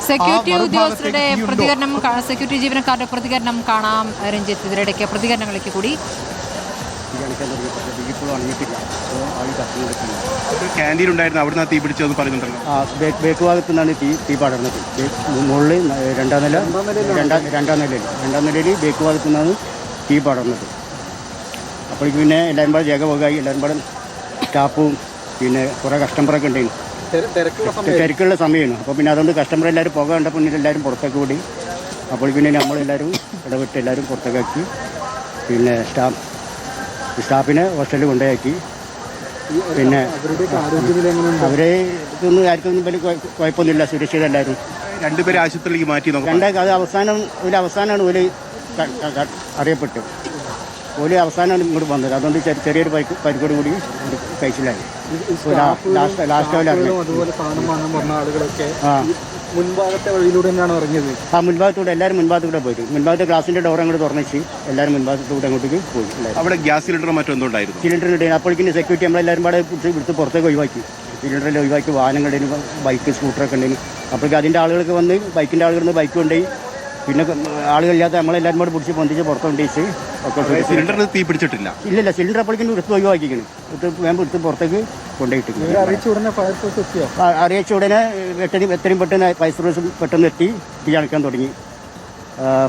Security ഉദ്യോഗസ്ഥരുടെ പ്രതികരണം, security ജീവനക്കാരുടെ പ്രതികരണം കാണാം. രഞ്ജിത്ത്, ഇതിനിടയ്ക്ക് പ്രതികരണങ്ങളിലേക്ക് കൂടി. ക്യാൻറ്റീൻ ഉണ്ടായിരുന്നു, അവിടുന്ന് തീ പിടിച്ചതെന്ന് പറയുന്നുണ്ടല്ലോ. ബേക്ക് ഭാഗത്തു നിന്നാണ് തീ പടർന്നത്. മുകളിൽ രണ്ടാം നിലയിൽ ബേക്ക് ഭാഗത്തു നിന്നാണ് തീ പടർന്നത്. അപ്പോഴേക്ക് പിന്നെ എല്ലാവരും പാടെ ജഗപോകായി. എല്ലാവരും പാടെ സ്റ്റാഫും പിന്നെ കുറേ കസ്റ്റമറൊക്കെ ഉണ്ടായിരുന്നു. തിരക്കുള്ള സമയമാണ്. അപ്പോൾ പിന്നെ അതുകൊണ്ട് കസ്റ്റമർ എല്ലാവരും പുക കണ്ടപ്പോൾ പിന്നെ എല്ലാവരും പുറത്തേക്ക് കൂടി. അപ്പോൾ പിന്നെ നമ്മളെല്ലാവരും ഇടപെട്ട് എല്ലാവരും പുറത്തേക്കാക്കി. പിന്നെ സ്റ്റാഫിനെ ഹോസ്റ്റലിൽ കൊണ്ടുപോയാക്കി. പിന്നെ അവരെ ഇതൊന്നും ആർക്കൊന്നും വലിയ കുഴപ്പമൊന്നുമില്ല, സുരക്ഷിത എല്ലാവരും. രണ്ടുപേരെ ആശുപത്രിയിലേക്ക് മാറ്റി. അത് അവസാനമാണ് ഓല് അറിയപ്പെട്ടു. ഓല് അവസാനമാണ് ഇങ്ങോട്ട് വന്നത്. അതുകൊണ്ട് ചെറിയൊരു പരിക്കോട് കൂടി കഴിച്ചില്ലായി. മുൻഭാഗത്തെ വഴിയിലൂടെ തന്നെയാണ് ഇറങ്ങിയത്. മുൻഭാഗത്തൂടെ എല്ലാവരും മുൻഭാഗത്തൂടെ പോയിട്ട് മുൻഭാഗത്തെ ഗ്ലാസിന്റെ ഡോർ അങ്ങോട്ട് തുറന്നിച്ച് എല്ലാവരും മുൻഭാഗത്തൂടെ അങ്ങോട്ടേക്ക് പോയി. അവിടെ ഗ്യാസ് സിലിണ്ടർ മറ്റൊന്നുണ്ടായിരുന്നു. സിലിണ്ടറിന്റെ അപ്പോഴേക്കും സെക്യൂരിറ്റി നമ്മളെല്ലാവരും പാടെ എടുത്ത് പുറത്തേക്ക് ഒഴിവാക്കി. സിലിണ്ടറിൽ ഒഴിവാക്കി. വാഹനങ്ങളുടെ ബൈക്ക് സ്കൂട്ടറൊക്കെ ഉണ്ടെങ്കിൽ അപ്പോഴേക്കും അതിൻ്റെ ആളുകൾക്ക് വന്ന് ബൈക്കിൻ്റെ ആളുകൾ ബൈക്ക് കൊണ്ടുപോയി. പിന്നെ ആളുകളില്ലാത്ത നമ്മളെല്ലാവരും കൂടെ പിടിച്ച് പൊന്തിച്ച് പുറത്തുകൊണ്ടിച്ച് ഒക്കെ. സിലിണ്ടറിന് തീ പിടിച്ചിട്ടില്ല. ഇല്ല, സിലിണ്ടർ അപ്പോഴേക്കും എടുത്ത് ഒഴിവാക്കിക്കണം. എടുത്ത് പുറത്തേക്ക് കൊണ്ടുപോയിട്ട് അറിയിച്ച ഉടനെ എത്രയും പെട്ടെന്ന് ഫയർ സർവീസ് പെട്ടെന്ന് എത്തി തീ അണയ്ക്കാൻ തുടങ്ങി.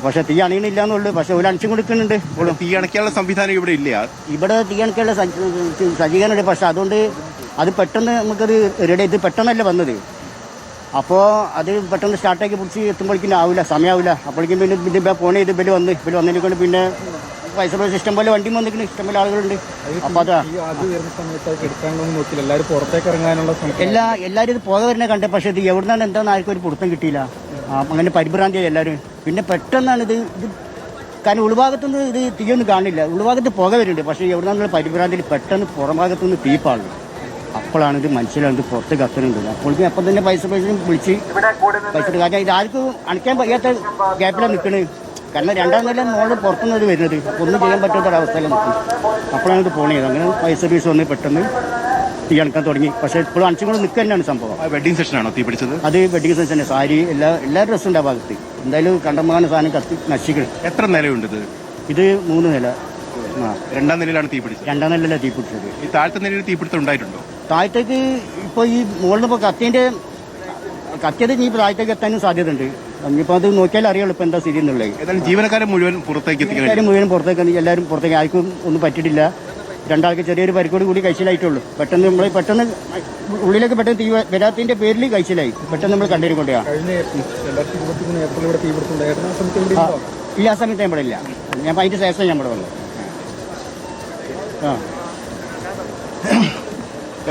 പക്ഷെ തീ അണയണില്ല എന്നുള്ളൂ. പക്ഷെ ഒരു അണച്ചും കൊടുക്കുന്നുണ്ട്. തീ അണയ്ക്കാനുള്ള സംവിധാനം ഇവിടെ ഇല്ല. ഇവിടെ തീ അണയ്ക്കാനുള്ള സജ്ജീകരണമുണ്ട്. പക്ഷെ അതുകൊണ്ട് അത് പെട്ടെന്ന് നമുക്കത് റെഡി. ഇത് പെട്ടെന്നല്ല വന്നത്. അപ്പോൾ അത് പെട്ടെന്ന് സ്റ്റാർട്ടാക്കി പിടിച്ച് എത്തുമ്പോഴേക്കും ആവില്ല, സമയമാവില്ല. അപ്പോഴേക്കും പിന്നെ ഇതിപ്പോൾ ഫോൺ ചെയ്ത് വന്നതിനെ കൊണ്ട് പിന്നെ ഫയർ സർവീസ് ഇഷ്ടം പോലെ വണ്ടി വന്നിരിക്കുന്നു, ഇഷ്ടം പോലെ ആളുകളുണ്ട്. അപ്പോൾ അതാ എല്ലാവരും ഇത് പോകെ വരുന്ന കണ്ടേ. പക്ഷേ ഇത് എവിടുന്നാണ് എന്താണെന്ന് ആർക്കും ഒരു പിടുത്തം കിട്ടിയില്ല. അങ്ങനെ പരിഭ്രാന്തിയായി എല്ലാവരും. പിന്നെ പെട്ടെന്നാണ് ഇത് കാരണം ഉൾഭാഗത്തുനിന്ന് ഇത് തീയൊന്നും കാണില്ല. ഉൾഭാഗത്ത് പുക വരുന്നുണ്ട്. പക്ഷേ എവിടുന്നാന്നുള്ള പരിഭ്രാന്തിയിൽ പെട്ടെന്ന് പുറം ഭാഗത്തുനിന്ന് തീ പാടും. അപ്പോഴാണ് ഇത് മനസ്സിലാകുന്നത് പുറത്ത് കത്തുന്നുണ്ട്. അപ്പോഴേക്കും അപ്പം തന്നെ പൈസ വിളിച്ച് കാരണം ഇതാർക്കും അണയ്ക്കാൻ വയ്യാത്ത ഗ്യാപ്പിലാണ് നിൽക്കുന്നത്. കാരണം രണ്ടാം നില മുകളിൽ പുറത്തുനിന്ന് വരുന്നത്. ഒന്നും ചെയ്യാൻ പറ്റാത്തൊരവസ്ഥയിലാണ് നിൽക്കുന്നത്. അപ്പോഴാണ് ഇത് ഫോൺ ചെയ്തത്. അങ്ങനെ ഫയർ സർവീസ് വന്ന് പെട്ടെന്ന് തീ അണക്കാൻ തുടങ്ങി. പക്ഷേ ഇപ്പോഴും അണച്ചും കൂടെ നിൽക്കുക തന്നെയാണ് സംഭവം. വെഡിങ് സെഷനാണോ തീ പിടിച്ചത്? അത് വെഡിങ് സെഷൻ തന്നെ. സാരി എല്ലാ ഡ്രസ്സും ഉണ്ട് ആ ഭാഗത്ത്. എന്തായാലും കണ്ടമാന സാധനം കത്തി നശിക്കണം. എത്ര നിലയുണ്ട് ഇത് 3 നില. രണ്ടാം നിലയിലാണ് തീ പിടിച്ചത്. രണ്ടാം നിലയിലാണ് തീ പിടിച്ചത്. ഈ താഴത്തെ നിലയിൽ തീപിടുത്തം ഉണ്ടായിട്ടുണ്ടോ? താഴത്തേക്ക് ഇപ്പോൾ ഈ മുകളിൽ ഇപ്പോൾ കത്തിയത് ഇനി താഴത്തേക്ക് എത്താനും സാധ്യതയുണ്ട്. ഇനിയിപ്പോൾ അത് നോക്കിയാൽ അറിയുള്ളൂ ഇപ്പോൾ എന്താ സ്ഥിതി എന്നുള്ളത്. ഏതായാലും ജീവനക്കാരെ മുഴുവൻ പുറത്തേക്ക് എല്ലാവരും പുറത്തേക്ക് ആർക്കും ഒന്നും പറ്റിയിട്ടില്ല. രണ്ടാൾക്ക് ചെറിയൊരു പരിക്കോട് കൂടി കഴിച്ചിലായിട്ടുള്ളൂ. പെട്ടെന്ന് ഉള്ളിലേക്ക് പെട്ടെന്ന് തീ വരാത്തതിന്റെ പേരിൽ കഴിച്ചിലായി. പെട്ടെന്ന് നമ്മൾ കണ്ടേക്കൊണ്ടയാണ്. ഇല്ല, ആ സമയത്ത് ഞാൻ ഇവിടെ ഇല്ല. ഞാൻ അതിന്റെ ശേഷം ഞാൻ ഇവിടെ വന്നു.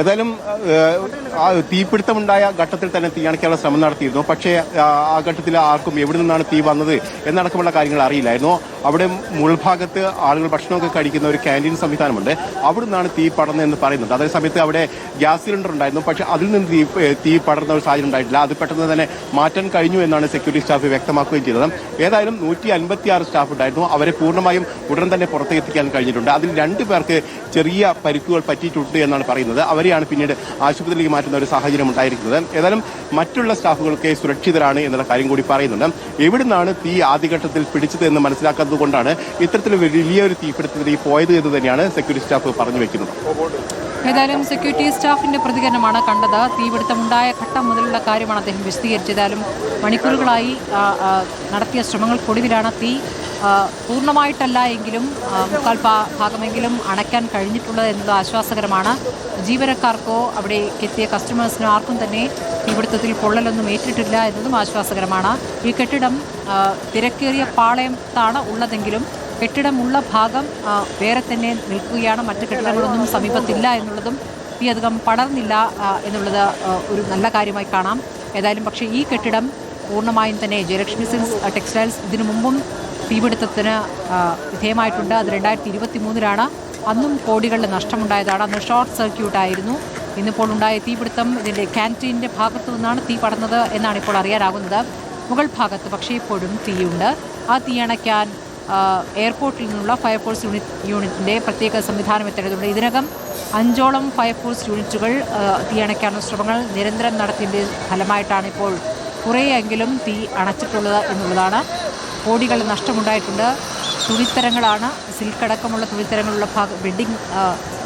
ഏതായാലും തീപിടുത്തമുണ്ടായ ഘട്ടത്തിൽ തന്നെ തീ അണയ്ക്കാനുള്ള ശ്രമം നടത്തിയിരുന്നു. പക്ഷേ ആ ഘട്ടത്തിൽ ആർക്കും എവിടെ നിന്നാണ് തീ വന്നത് എന്നടക്കമുള്ള കാര്യങ്ങൾ അറിയില്ലായിരുന്നു. അവിടെ മുൾഭാഗത്ത് ആളുകൾ ഭക്ഷണമൊക്കെ കഴിക്കുന്ന ഒരു ക്യാൻറ്റീൻ സംവിധാനമുണ്ട്. അവിടെ നിന്നാണ് തീ പടർന്നതെന്ന് പറയുന്നുണ്ട്. അതേ സമയത്ത് അവിടെ ഗ്യാസ് സിലിണ്ടർ ഉണ്ടായിരുന്നു. പക്ഷേ അതിൽ നിന്ന് തീ പടർന്ന ഒരു സാഹചര്യം ഉണ്ടായിട്ടില്ല. അത് പെട്ടെന്ന് തന്നെ മാറ്റാൻ കഴിഞ്ഞു എന്നാണ് സെക്യൂരിറ്റി സ്റ്റാഫ് വ്യക്തമാക്കുകയും ചെയ്തത്. ഏതായാലും 156 സ്റ്റാഫ് ഉണ്ടായിരുന്നു. അവരെ പൂർണ്ണമായും ഉടൻ തന്നെ പുറത്തേക്ക് എത്തിക്കാൻ കഴിഞ്ഞിട്ടുണ്ട്. അതിൽ 2 പേർക്ക് ചെറിയ പരിക്കുകൾ പറ്റിയിട്ടുണ്ട് എന്നാണ് പറയുന്നത്. അവരെയാണ് പിന്നീട് ആശുപത്രിയിലേക്ക് മാറ്റുന്ന ഒരു സാഹചര്യം ഉണ്ടായിരിക്കുന്നത്. ഏതായാലും മറ്റുള്ള സ്റ്റാഫുകൾക്ക് സുരക്ഷിതരാണ് എന്നുള്ള കാര്യം കൂടി പറയുന്നുണ്ട്. എവിടുന്നാണ് തീ ആദ്യഘട്ടത്തിൽ പിടിച്ചത് എന്ന് മനസ്സിലാക്കാത്തത് കൊണ്ടാണ് ഇത്തരത്തിൽ വലിയൊരു തീപിടുത്തത്തിൽ പോയത് എന്ന് തന്നെയാണ് സെക്യൂരിറ്റി സ്റ്റാഫ് പറഞ്ഞു വെക്കുന്നത്. ഏതായാലും സെക്യൂരിറ്റി സ്റ്റാഫിന്റെ പ്രതികരണമാണ് കണ്ടത്. തീപിടുത്തമുണ്ടായ ഘട്ടം മുതലുള്ള കാര്യമാണ് അദ്ദേഹം വിശദീകരിച്ചതായാലും മണിക്കൂറുകളായി നടത്തിയ ശ്രമങ്ങൾക്കൊടുവിലാണ് തീ പൂർണ്ണമായിട്ടല്ല എങ്കിലും മുക്കാൽ ഭാഗമെങ്കിലും അണയ്ക്കാൻ കഴിഞ്ഞിട്ടുള്ളത് എന്നത് ആശ്വാസകരമാണ്. ജീവനക്കാർക്കോ അവിടെ എത്തിയ കസ്റ്റമേഴ്സിനോ ആർക്കും തന്നെ തീപിടുത്തത്തിൽ പൊള്ളലൊന്നും ഏറ്റിട്ടില്ല എന്നതും ആശ്വാസകരമാണ്. ഈ കെട്ടിടം തിരക്കേറിയ പാളയത്താണ് ഉള്ളതെങ്കിലും കെട്ടിടമുള്ള ഭാഗം വേറെ തന്നെ നിൽക്കുകയാണ്. മറ്റ് കെട്ടിടങ്ങളൊന്നും സമീപത്തില്ല എന്നുള്ളതും തീ അധികം പടർന്നില്ല എന്നുള്ളത് ഒരു നല്ല കാര്യമായി കാണാം. ഏതായാലും പക്ഷേ ഈ കെട്ടിടം പൂർണ്ണമായും തന്നെ ജയലക്ഷ്മി സിൽക്സ് ടെക്സ്റ്റൈൽസ് ഇതിനു മുമ്പും തീപിടുത്തത്തിന് വിധേയമായിട്ടുണ്ട്. അത് 2023 അന്നും കോടികളുടെ നഷ്ടമുണ്ടായതാണ്. അന്ന് ഷോർട്ട് സർക്യൂട്ടായിരുന്നു. ഇന്നിപ്പോൾ ഉണ്ടായ തീപിടുത്തം ഇതിൻ്റെ ക്യാൻറ്റീൻ്റെ ഭാഗത്തു നിന്നാണ് തീ പടർന്നത് എന്നാണ് ഇപ്പോൾ അറിയാനാകുന്നത്. മുകൾ ഭാഗത്ത് പക്ഷേ ഇപ്പോഴും തീയുണ്ട്. ആ തീയണയ്ക്കാൻ എയർപോർട്ടിൽ നിന്നുള്ള ഫയർഫോഴ്സ് യൂണിറ്റിൻ്റെ പ്രത്യേക സംവിധാനം എത്തേണ്ടതുണ്ട്. ഇതിനകം 5ഓളം ഫയർഫോഴ്സ് യൂണിറ്റുകൾ തീയണയ്ക്കാനുള്ള ശ്രമങ്ങൾ നിരന്തരം നടത്തിയതിൻ്റെ ഫലമായിട്ടാണ് ഇപ്പോൾ കുറേയെങ്കിലും തീ അണച്ചിട്ടുള്ളത് എന്നുള്ളതാണ്. കോടികൾ നഷ്ടമുണ്ടായിട്ടുണ്ട്. തുണിത്തരങ്ങളാണ്, സിൽക്കടക്കമുള്ള തുണിത്തരങ്ങളുള്ള വെഡ്ഡിംഗ്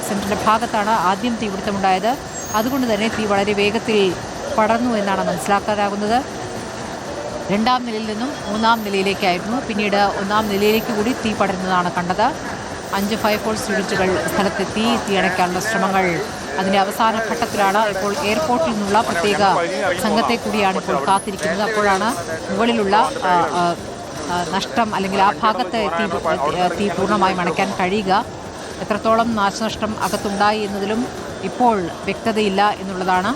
സെൻറ്ററിൻ്റെ ഭാഗത്താണ് ആദ്യം തീപിടുത്തമുണ്ടായത്. അതുകൊണ്ട് തന്നെ തീ വളരെ വേഗത്തിൽ പടർന്നു എന്നാണ് മനസ്സിലാക്കാനാകുന്നത്. രണ്ടാം നിലയിൽ നിന്നും മൂന്നാം നിലയിലേക്കായിരുന്നു, പിന്നീട് ഒന്നാം നിലയിലേക്ക് കൂടി തീ പടരുന്നതാണ് കണ്ടത്. 5 ഫയർഫോഴ്സ് യൂണിറ്റുകൾ സ്ഥലത്തെത്തി തീയണയ്ക്കാനുള്ള ശ്രമങ്ങൾ അതിൻ്റെ അവസാന ഘട്ടത്തിലാണ്. ഇപ്പോൾ എയർപോർട്ടിൽ നിന്നുള്ള പ്രത്യേക സംഘത്തെ കൂടിയാണ് ഇപ്പോൾ കാത്തിരിക്കുന്നത്. അപ്പോഴാണ് മുകളിലുള്ള നഷ്ടം അല്ലെങ്കിൽ ആ ഭാഗത്ത് തീ പൂർണ്ണമായും അണയ്ക്കാൻ കഴിയുക. എത്രത്തോളം നാശനഷ്ടം അകത്തുണ്ടായി എന്നതിലും ഇപ്പോൾ വ്യക്തതയില്ല എന്നുള്ളതാണ്.